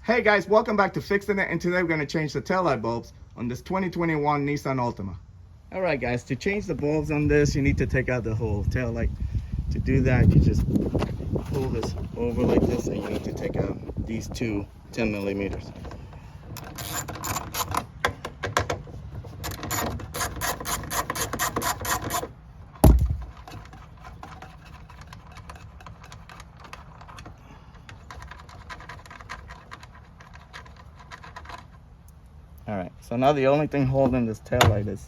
Hey guys, welcome back to Fixin It, and today we're going to change the taillight bulbs on this 2021 Nissan Altima. Alright guys, to change the bulbs on this, you need to take out the whole taillight. To do that, you just pull this over like this, and you need to take out these two 10 millimeters. Alright, so now the only thing holding this taillight is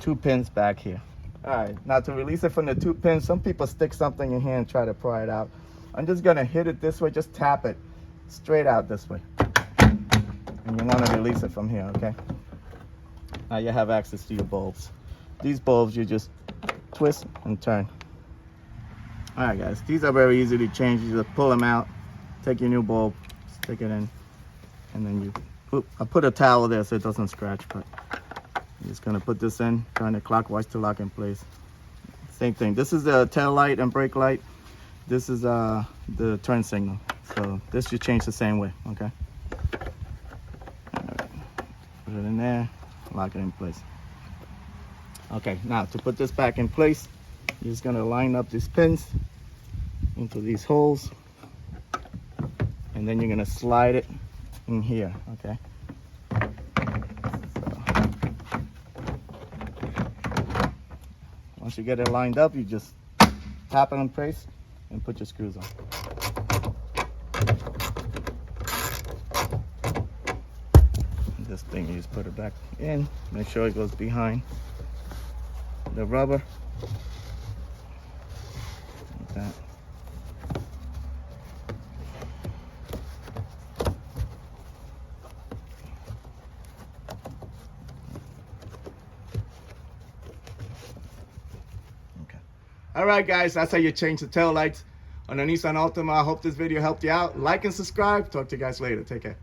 two pins back here. Alright, now to release it from the two pins, some people stick something in here and try to pry it out. I'm just going to hit it this way, just tap it straight out this way. And you want to release it from here, okay? Now you have access to your bulbs. These bulbs you just twist and turn. Alright guys, these are very easy to change. You just pull them out, take your new bulb, stick it in, and then you I put a towel there so it doesn't scratch, but I'm just gonna put this in, turn it clockwise to lock in place. Same thing. This is the tail light and brake light. This is the turn signal. So this should change the same way, okay? All right. Put it in there, lock it in place. Okay, now to put this back in place, you're just gonna line up these pins into these holes, and then you're gonna slide it in here, okay? So, once you get it lined up, you just tap it in place and put your screws on. And this thing, you just put it back in, make sure it goes behind the rubber, like that. Alright guys, that's how you change the tail lights on a Nissan Altima. I hope this video helped you out. Like and subscribe. Talk to you guys later. Take care.